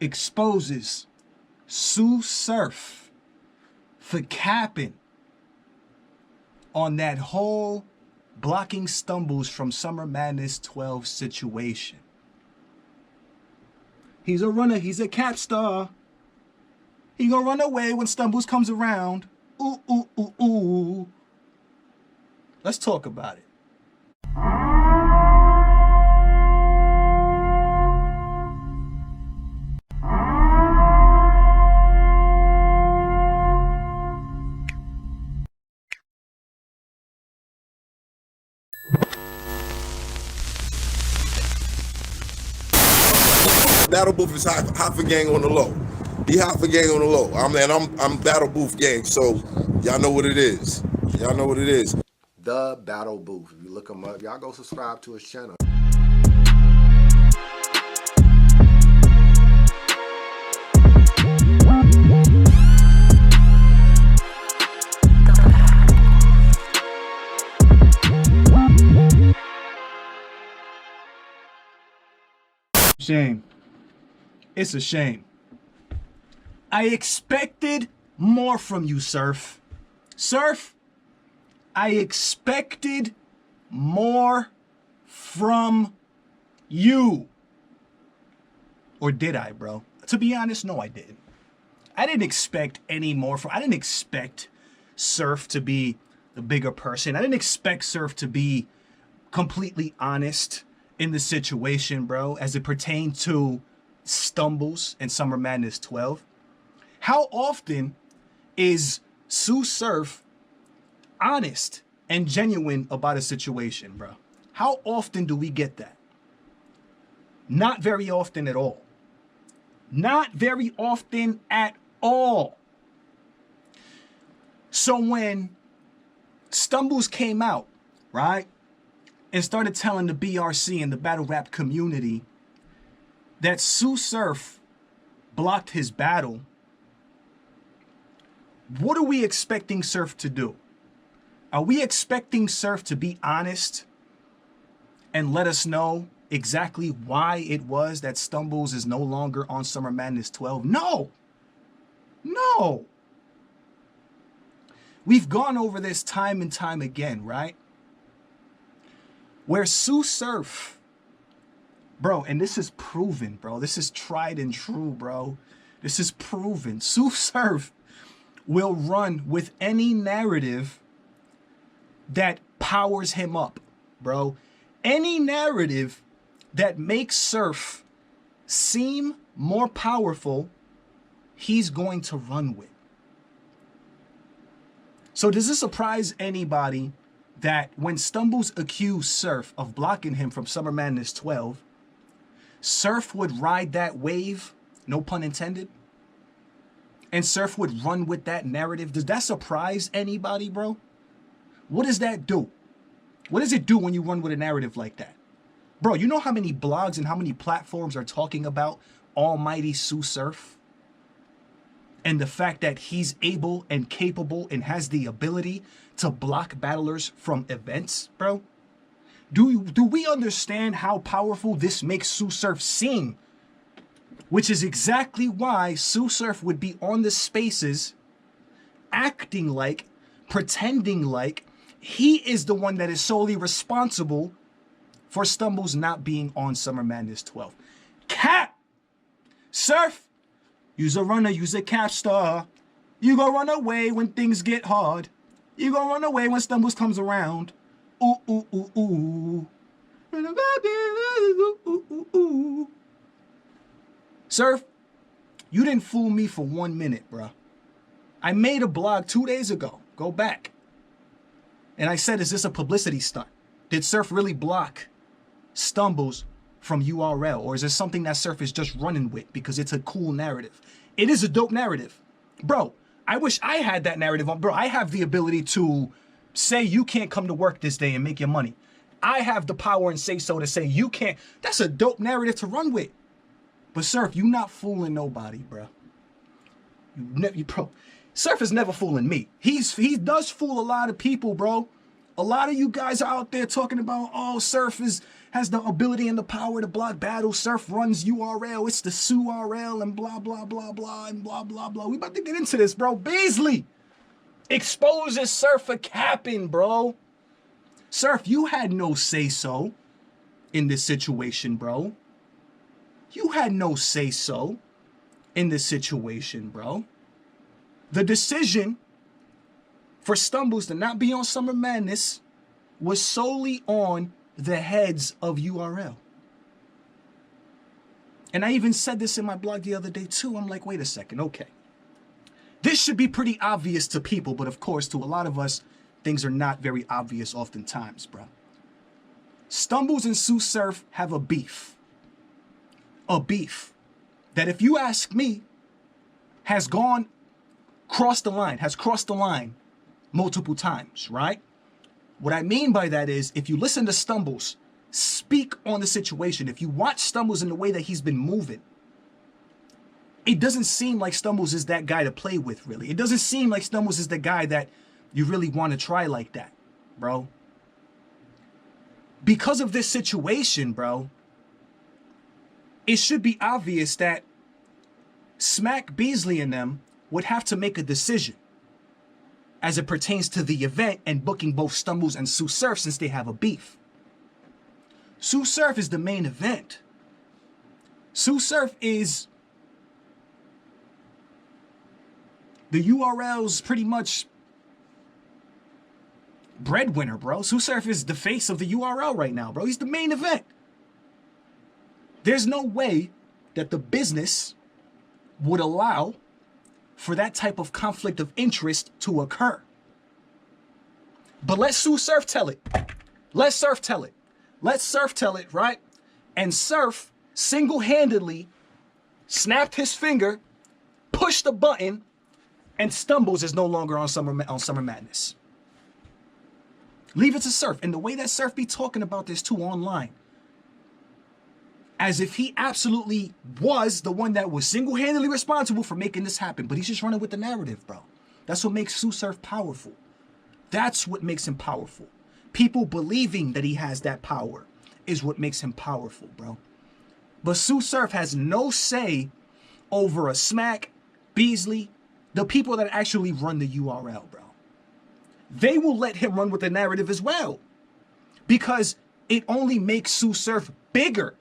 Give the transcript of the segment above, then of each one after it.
exposes Sue Surf for capping on that whole blocking Stumbles from Summer Madness 12 situation. He's a runner, he's a cap star. He gonna run away when Stumbles comes around. Ooh, ooh, ooh, ooh. Let's talk about it. Battle Booth is hot for gang on the low. He hot for gang on the low. I'm Battle Booth gang, so y'all know what it is. Y'all know what it is. The Battle Booth. If you look him up, y'all go subscribe to his channel. Shame. It's a shame. I expected more from you, Surf. Surf, I expected more from you. Or did I, bro? To be honest, no, I didn't. I didn't expect any more I didn't expect Surf to be the bigger person. I didn't expect Surf to be completely honest in the situation, bro, as it pertained to Stumbles and Summer Madness 12. How often is Sue Surf honest and genuine about a situation, bro? How often do we get that? Not very often at all. Not very often at all. So when Stumbles came out, right, and started telling the BRC and the battle rap community that Sue Surf blocked his battle, what are we expecting Surf to do? Are we expecting Surf to be honest and let us know exactly why it was that Stumbles is no longer on Summer Madness 12? No. No. We've gone over this time and time again, right? Where Sue Surf, bro, and this is proven, bro. This is tried and true, bro. This is proven. Sue Surf will run with any narrative that powers him up, bro. Any narrative that makes Surf seem more powerful, he's going to run with. So does this surprise anybody that when Stumbles accused Surf of blocking him from Summer Madness 12, Surf would ride that wave, no pun intended, and Surf would run with that narrative? Does that surprise anybody, bro? What does that do? What does it do when you run with a narrative like that? Bro, you know how many blogs and how many platforms are talking about almighty Sue Surf? And the fact that he's able and capable and has the ability to block battlers from events, bro? Do we understand how powerful this makes Sue Surf seem? Which is exactly why Sue Surf would be on the spaces acting like, pretending like he is the one that is solely responsible for Stumbles not being on Summer Madness 12. Cap! Surf! You's a runner, you's a cap star. You gonna run away when things get hard. You gonna run away when Stumbles comes around. Ooh, ooh, ooh, ooh. Ooh, ooh, ooh. Surf, you didn't fool me for 1 minute, bro. I made a blog 2 days ago. Go back. And I said, is this a publicity stunt? Did Surf really block Stumbles from URL? Or is this something that Surf is just running with because it's a cool narrative? It is a dope narrative. Bro, I wish I had that narrative on. Bro, I have the ability to say you can't come to work this day and make your money. I have the power and say so to say you can't. That's a dope narrative to run with. But Surf, you not fooling nobody, bro. Bro, Surf is never fooling me. He does fool a lot of people, bro. A lot of you guys are out there talking about, oh, Surf is has the ability and the power to block battles. Surf runs URL. It's the SURL and blah, blah, blah, blah, and blah, blah, blah. We about to get into this, bro. Beasley exposes Surf for capping, bro. Surf, you had no say-so in this situation, bro. You had no say-so in this situation, bro. The decision for Stumbles to not be on Summer Madness was solely on the heads of URL. And I even said this in my blog the other day too. I'm like, wait a second, okay. This should be pretty obvious to people, but of course, to a lot of us, things are not very obvious oftentimes, bro. Stumbles and Sue Surf have a beef. A beef that, if you ask me, has crossed the line multiple times, right? What I mean by that is, if you listen to Stumbles speak on the situation, if you watch Stumbles in the way that he's been moving, it doesn't seem like Stumbles is that guy to play with, really. It doesn't seem like Stumbles is the guy that you really want to try like that, bro. Because of this situation, bro, it should be obvious that Smack, Beasley, and them would have to make a decision as it pertains to the event and booking both Stumbles and Sue Surf, since they have a beef. Sue Surf is the main event. Sue Surf is the URL's pretty much breadwinner, bro. Sue Surf is the face of the URL right now, bro. He's the main event. There's no way that the business would allow for that type of conflict of interest to occur. But let Sue Surf tell it. Let Surf tell it. Let Surf tell it, right? And Surf single-handedly snapped his finger, pushed the button, and Stumbles is no longer on Summer Madness. Leave it to Surf. And the way that Surf be talking about this too online, as if he absolutely was the one that was single-handedly responsible for making this happen. But he's just running with the narrative, bro. That's what makes Sue Surf powerful. That's what makes him powerful. People believing that he has that power is what makes him powerful, bro. But Sue Surf has no say over a Smack, Beasley, the people that actually run the URL, bro. They will let him run with the narrative as well, because it only makes Sue Surf bigger.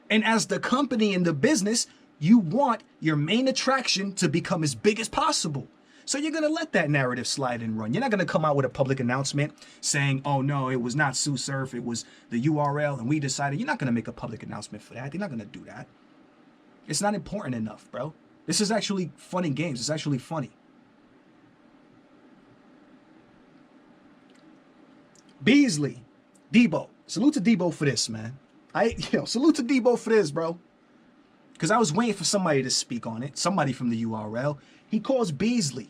And as the company and the business, you want your main attraction to become as big as possible. So you're going to let that narrative slide and run. You're not going to come out with a public announcement saying, oh, no, it was not Sue Surf, it was the URL, and we decided. You're not going to make a public announcement for that. They're not going to do that. It's not important enough, bro. This is actually fun and games. It's actually funny. Beasley, Debo. Salute to Debo for this, man. Salute to Debo for this, bro. Because I was waiting for somebody to speak on it. Somebody from the URL. He calls Beasley.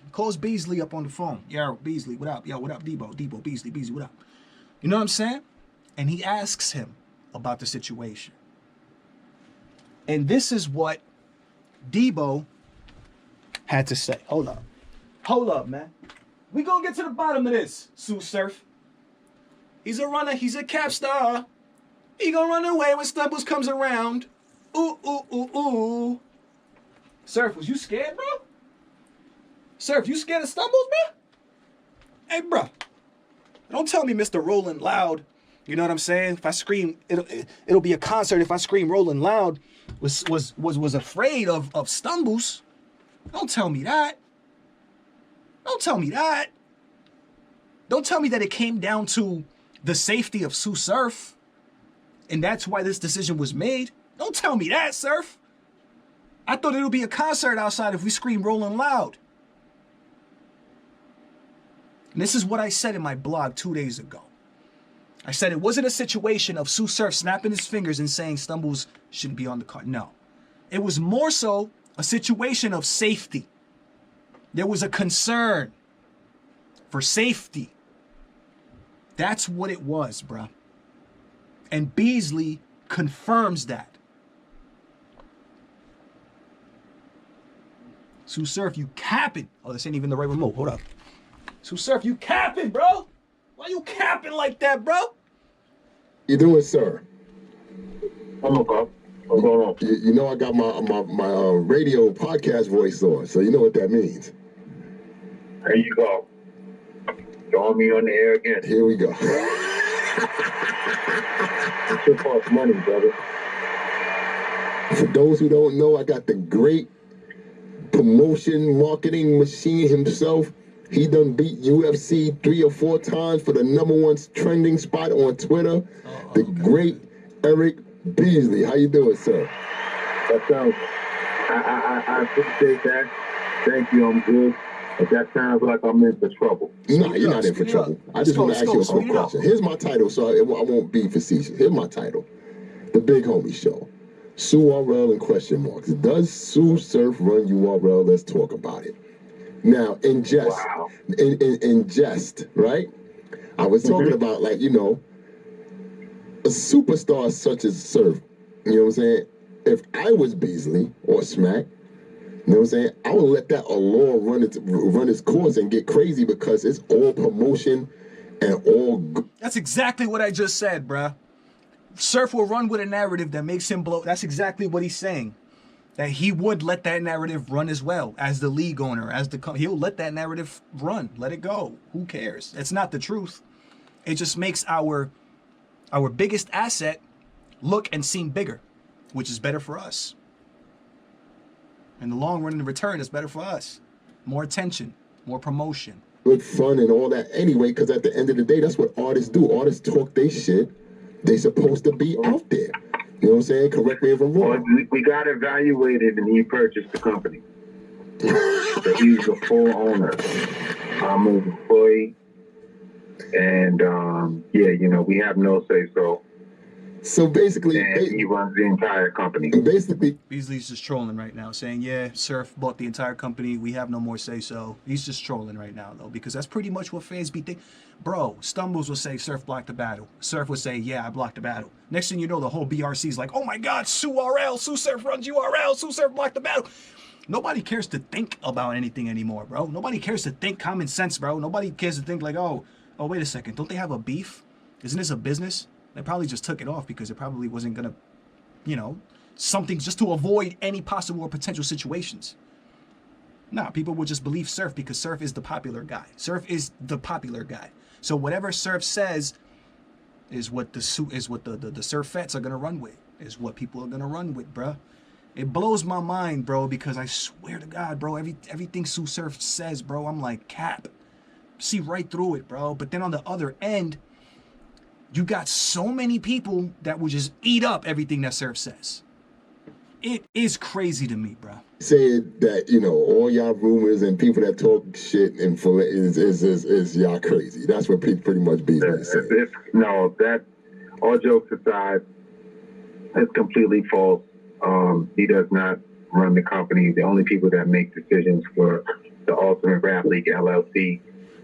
Up on the phone. Yo, Beasley, what up? Yo, what up, Debo? Debo, Beasley, what up? You know what I'm saying? And he asks him about the situation. And this is what Debo had to say. Hold up, man. We gonna get to the bottom of this, Sue Surf. He's a runner. He's a cap star. He gonna run away when Stumbles comes around. Ooh, ooh, ooh, ooh. Surf, was you scared, bro? Surf, you scared of Stumbles, bro? Hey, bro. Don't tell me Mr. Rolling Loud. You know what I'm saying? If I scream, it'll be a concert. If I scream Rolling Loud was afraid of Stumbles. Don't tell me that. Don't tell me that. Don't tell me that it came down to the safety of Sue Surf, and that's why this decision was made. Don't tell me that, Surf. I thought it would be a concert outside if we scream Rolling Loud. And this is what I said in my blog 2 days ago. I said it wasn't a situation of Sue Surf snapping his fingers and saying Stumbles shouldn't be on the card. No. It was more so a situation of safety. There was a concern for safety. That's what it was, bro. And Beasley confirms that. Sue Surf, you capping. Oh, this ain't even the right remote. Hold up. Sue Surf, you capping, bro. Why you capping like that, bro? You doing, sir? I'm okay. What's going on? You know I got my radio podcast voice on, so you know what that means. There you go. Throwing me on the air again. Here we go. It should cost money, brother. For those who don't know, I got the great promotion marketing machine himself. He done beat UFC 3 or 4 times for the #1 trending spot on Twitter. The great Eric Beasley. How you doing, sir? That sounds. I appreciate that. Thank you. I'm good. But that sounds like I'm in for trouble. No, you're not in for trouble. I just want to ask you a quick question. Here's my title, so I won't be facetious. Here's my title. The Big Homie Show. Sue RL and question marks. Does Sue Surf run URL? Let's talk about it. Now, in jest, in jest, right? I was talking about, like, you know, a superstar such as Surf. You know what I'm saying? If I was Beasley or Smack, you know what I'm saying, I would let that allure run its course and get crazy because it's all promotion and all. That's exactly what I just said, bruh. Surf will run with a narrative that makes him blow. That's exactly what he's saying. That he would let that narrative run as well as the league owner, he'll let that narrative run, let it go. Who cares? It's not the truth. It just makes our biggest asset look and seem bigger, which is better for us. In the long run, in return, it's better for us. More attention, more promotion. Good fun and all that anyway, because at the end of the day, that's what artists do. Artists talk their shit. They supposed to be out there. You know what I'm saying? Correct me if I'm wrong. Well, we got evaluated and he purchased the company. So he's the full owner. I'm an employee. And, yeah, you know, we have no say-so. So basically, and he runs the entire company. Basically, Beasley's just trolling right now, saying, yeah, Surf bought the entire company. We have no more say-so. He's just trolling right now, though, because that's pretty much what fans be thinking. Bro, Stumbles will say Surf blocked the battle. Surf would say, yeah, I blocked the battle. Next thing you know, the whole BRC is like, oh my God, Sue RL, Sue Surf runs URL, Sue Surf blocked the battle. Nobody cares to think about anything anymore, bro. Nobody cares to think common sense, bro. Nobody cares to think like, oh, wait a second. Don't they have a beef? Isn't this a business? They probably just took it off because it probably wasn't going to, you know, something just to avoid any possible or potential situations. Nah, people would just believe Surf because Surf is the popular guy. Surf is the popular guy. So whatever Surf says is what the Surfettes are going to run with, is what people are going to run with, bruh. It blows my mind, bro, because I swear to God, bro, everything Sue Surf says, bro, I'm like, cap. See right through it, bro. But then on the other end, you got so many people that will just eat up everything that Surf says. It is crazy to me, bro. Saying that, you know, all y'all rumors and people that talk shit and is y'all crazy. That's what pretty much Beasley saying. No, that, all jokes aside, that's completely false. He does not run the company. The only people that make decisions for the Ultimate Rap League LLC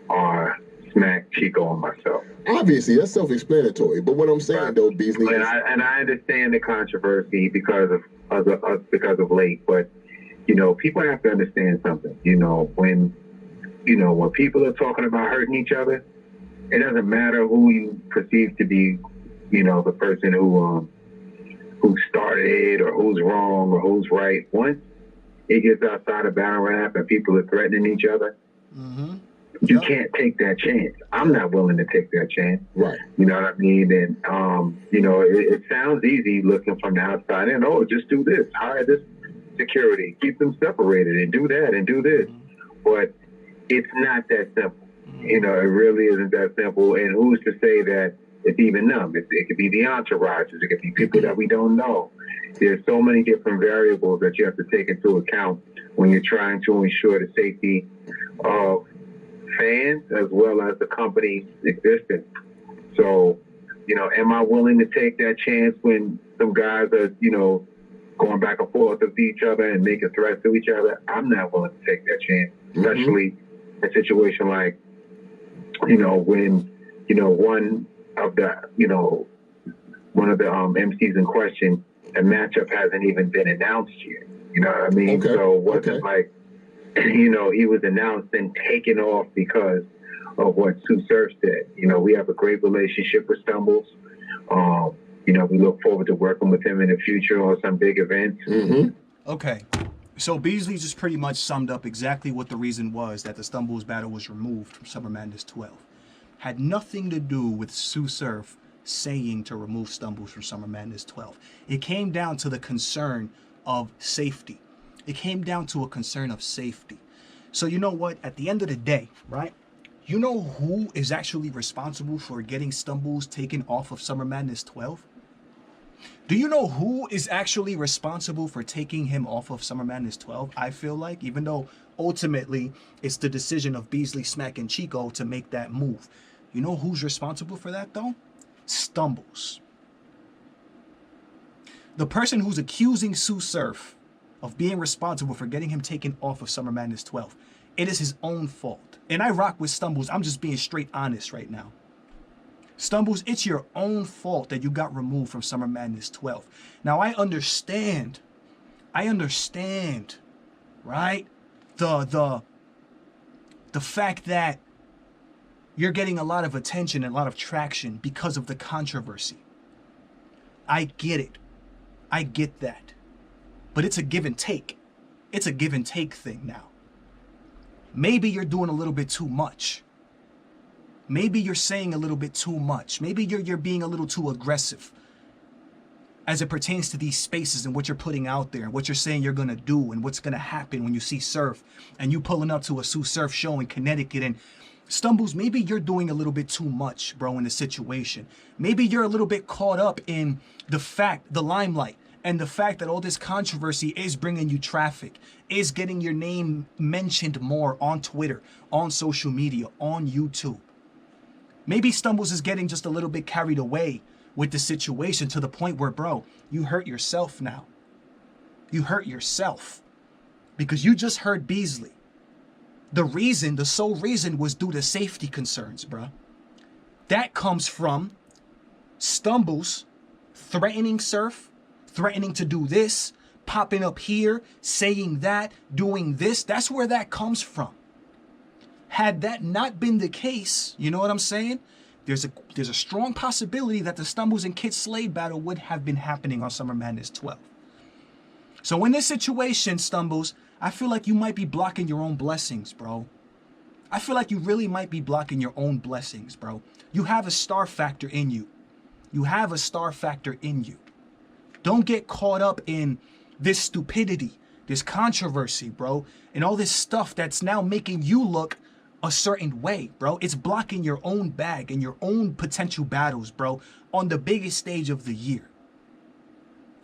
are Smack, Chico, and myself. Obviously, that's self-explanatory. But what I'm saying, right, though, Beasley, and I understand the controversy because of late. But you know, people have to understand something. You know, when people are talking about hurting each other, it doesn't matter who you perceive to be, you know, the person who started or who's wrong or who's right. Once it gets outside of battle rap and people are threatening each other. Mm-hmm. You can't take that chance. I'm not willing to take that chance. Right. You know what I mean? And, you know, it sounds easy looking from the outside in. Oh, just do this. Hire this security. Keep them separated and do that and do this. But it's not that simple. You know, it really isn't that simple. And who's to say that it's even them? It could be the entourages. It could be people that we don't know. There's so many different variables that you have to take into account when you're trying to ensure the safety of fans as well as the company's existence. So, you know, am I willing to take that chance when some guys are, you know, going back and forth with each other and making threats to each other? I'm not willing to take that chance, especially a situation like, you know, when, you know, one of the MCs in question, a matchup hasn't even been announced yet. You know what I mean? Okay. So it wasn't like, you know, he was announced and taken off because of what Sue Surf said. You know, we have a great relationship with Stumbles. You know, we look forward to working with him in the future on some big events. Okay. So Beasley just pretty much summed up exactly what the reason was that the Stumbles battle was removed from Summer Madness 12. Had nothing to do with Sue Surf saying to remove Stumbles from Summer Madness 12. It came down to the concern of safety. It came down to a concern of safety. So you know what? At the end of the day, right? You know who is actually responsible for getting Stumbles taken off of Summer Madness 12? Do you know who is actually responsible for taking him off of Summer Madness 12? I feel like, even though ultimately it's the decision of Beasley, Smack, and Chico to make that move. You know who's responsible for that, though? Stumbles. The person who's accusing Sue Surf of being responsible for getting him taken off of Summer Madness 12. It is his own fault. And I rock with Stumbles. I'm just being straight honest right now. Stumbles, it's your own fault that you got removed from Summer Madness 12. Now, I understand, right? The fact that you're getting a lot of attention and a lot of traction because of the controversy. I get it. I get that. But it's a give and take. It's a give and take thing now. Maybe you're doing a little bit too much. Maybe you're saying a little bit too much. Maybe you're being a little too aggressive as it pertains to these spaces and what you're putting out there and what you're saying you're going to do and what's going to happen when you see Surf and you pulling up to a Sue Surf show in Connecticut. And Stumbles, maybe you're doing a little bit too much, bro, in the situation. Maybe you're a little bit caught up in the limelight, and the fact that all this controversy is bringing you traffic, is getting your name mentioned more on Twitter, on social media, on YouTube. Maybe Stumbles is getting just a little bit carried away with the situation to the point where, bro, you hurt yourself now. You hurt yourself because you just heard Beasley. The sole reason was due to safety concerns, bro. That comes from Stumbles threatening Surf, threatening to do this, popping up here, saying that, doing this. That's where that comes from. Had that not been the case, you know what I'm saying? There's a strong possibility that the Stumbles and Kid Slade battle would have been happening on Summer Madness 12. So in this situation, Stumbles, I feel like you might be blocking your own blessings, bro. I feel like you really might be blocking your own blessings, bro. You have a star factor in you. You have a star factor in you. Don't get caught up in this stupidity, this controversy, bro, and all this stuff that's now making you look a certain way, bro. It's blocking your own bag and your own potential battles, bro, on the biggest stage of the year.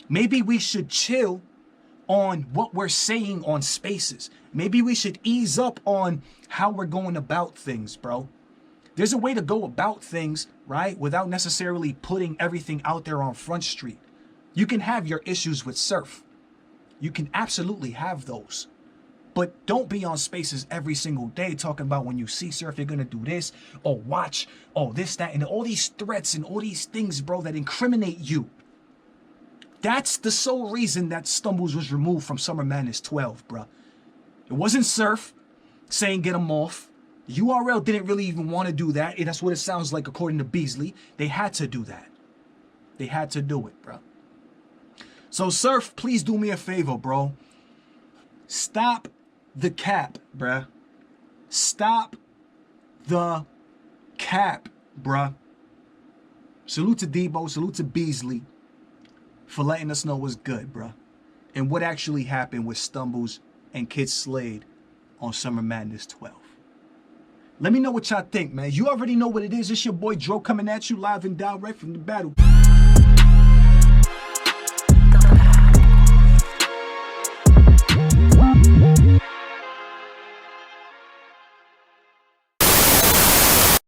Maybe we should chill on what we're saying on spaces. Maybe we should ease up on how we're going about things, bro. There's a way to go about things, right, without necessarily putting everything out there on Front Street. You can have your issues with Surf. You can absolutely have those. But don't be on spaces every single day talking about when you see Surf, you're going to do this, or watch, or this, that, and all these threats and all these things, bro, that incriminate you. That's the sole reason that Stumbles was removed from Summer Madness 12, bro. It wasn't Surf saying get him off. URL didn't really even want to do that. That's what it sounds like according to Beasley. They had to do that. They had to do it, bro. So Surf, please do me a favor, bro. Stop the cap, bruh. Stop the cap, bruh. Salute to Debo, salute to Beasley for letting us know what's good, bruh. And what actually happened with Stumbles and Kid Slade on Summer Madness 12. Let me know what y'all think, man. You already know what it is. It's your boy Dro coming at you live and direct from the battle.